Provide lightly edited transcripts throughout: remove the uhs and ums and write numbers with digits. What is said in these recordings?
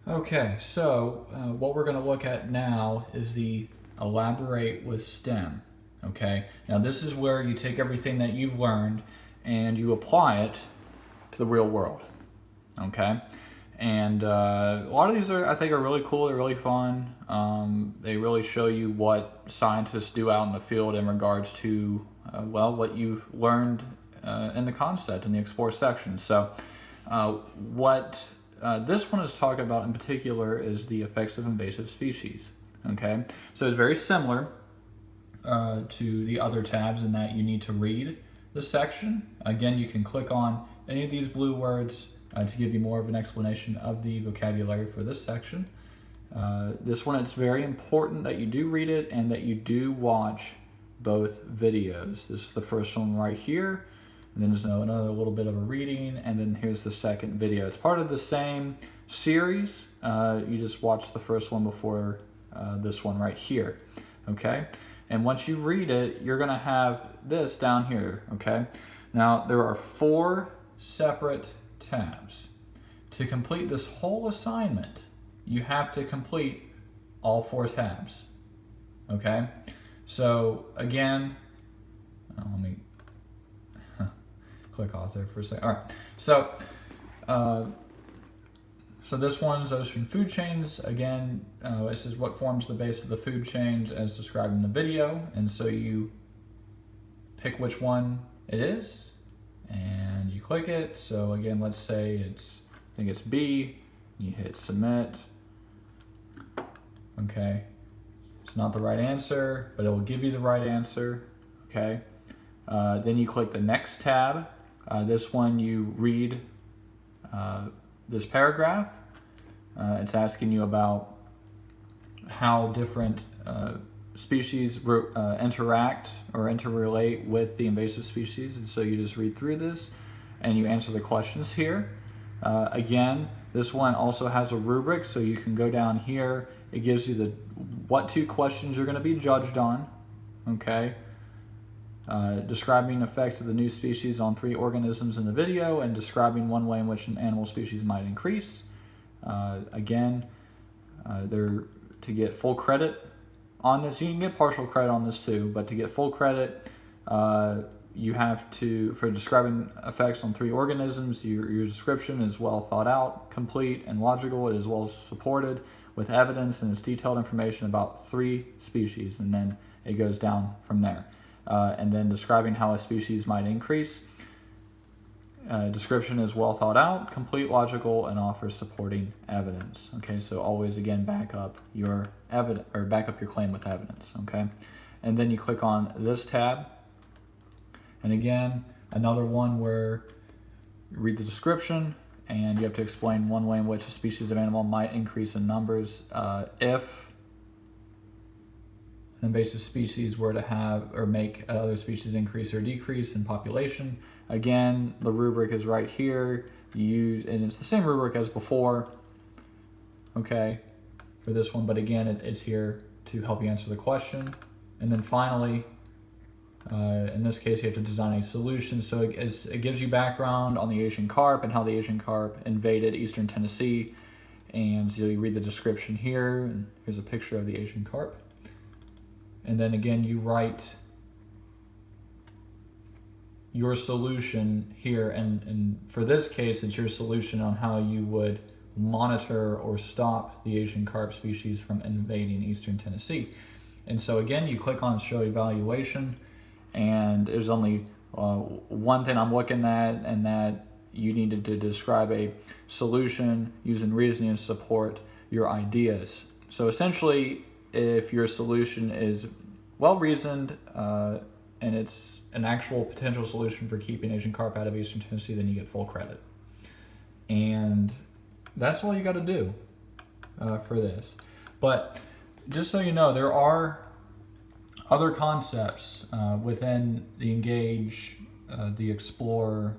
Okay, so what we're going to look at now is the elaborate with STEM. Okay, now this is where you take everything that you've learned and you apply it to the real world. Okay, and a lot of these I think, are really cool. They're really fun. They really show you what scientists do out in the field in regards to what you've learned in the concept in the explore section. So, what this one is talking about in particular is the effects of invasive species. Okay, so it's very similar to the other tabs in that you need to read the section. Again, you can click on any of these blue words to give you more of an explanation of the vocabulary for this section. This one, it's very important that you do read it and that you do watch both videos. This is the first one right here, and then there's another little bit of a reading, and then here's the second video. It's part of the same series. You just watch the first one before this one right here, okay? And once you read it, you're gonna have this down here, okay? Now, there are 4 separate tabs. To complete this whole assignment, you have to complete all 4 tabs, okay? So again, let me click off there for a second. All right, so this one's ocean food chains. Again, this is what forms the base of the food chains as described in the video, and so you pick which one it is, and you click it. So again, let's say I think it's B. You hit submit. Okay, it's not the right answer, but it will give you the right answer. Okay, then you click the next tab. This one you read this paragraph. It's asking you about how different species interact or interrelate with the invasive species, and so you just read through this and you answer the questions here. Again, this one also has a rubric, so you can go down here. It gives you what 2 questions you're going to be judged on. Okay. Describing effects of the new species on 3 organisms in the video, and describing one way in which an animal species might increase. Again, they're to get full credit on this. You can get partial credit on this too, but to get full credit, you have to, for describing effects on 3 organisms, your description is well thought out, complete, and logical. It is well supported with evidence and its detailed information about 3 species, and then it goes down from there. And then describing how a species might increase. Description is well thought out, complete, logical, and offers supporting evidence. Okay, so always again back up your evidence, or back up your claim with evidence. Okay, and then you click on this tab, and again another one where you read the description and you have to explain one way in which a species of animal might increase in numbers if an invasive species were to have or make other species increase or decrease in population. Again, the rubric is right here. And it's the same rubric as before, okay, for this one, but again, it's here to help you answer the question. And then finally, in this case, you have to design a solution. So it gives you background on the Asian carp and how the Asian carp invaded eastern Tennessee. And so you read the description here, and here's a picture of the Asian carp. And then again, you write your solution here, and for this case, it's your solution on how you would monitor or stop the Asian carp species from invading eastern Tennessee. And so again, you click on show evaluation, and there's only one thing I'm looking at, and that you needed to describe a solution using reasoning to support your ideas. So essentially, if your solution is well reasoned and it's an actual potential solution for keeping Asian carp out of eastern Tennessee, then you get full credit. And that's all you got to do for this. But just so you know, there are other concepts within the Engage, the Explore,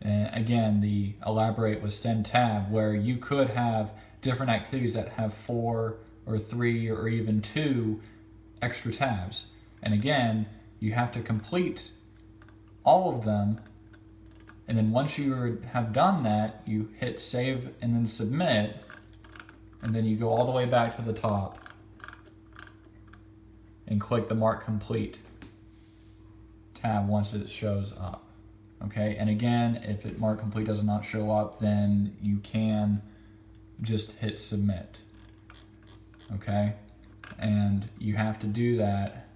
and again, the Elaborate with STEM tab, where you could have different activities that have 4 or 3 or even 2 extra tabs. And again, you have to complete all of them, and then once you have done that, you hit save and then submit, and then you go all the way back to the top and click the Mark Complete tab once it shows up. Okay, and again, if Mark Complete does not show up, then you can just hit Submit. Okay, and you have to do that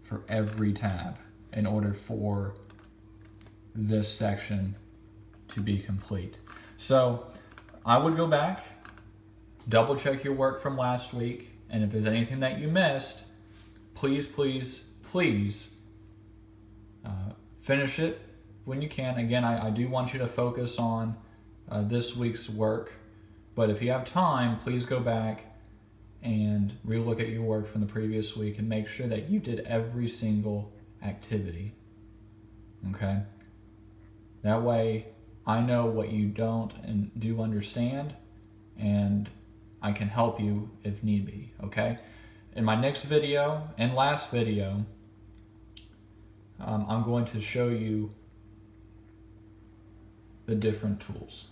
for every tab in order for this section to be complete. So I would go back, double check your work from last week, and if there's anything that you missed, please finish it when you can. Again, I do want you to focus on this week's work, but if you have time, please go back and relook at your work from the previous week and make sure that you did every single activity. Okay? That way I know what you don't and do understand, and I can help you if need be. Okay? In my next video and last video, I'm going to show you the different tools.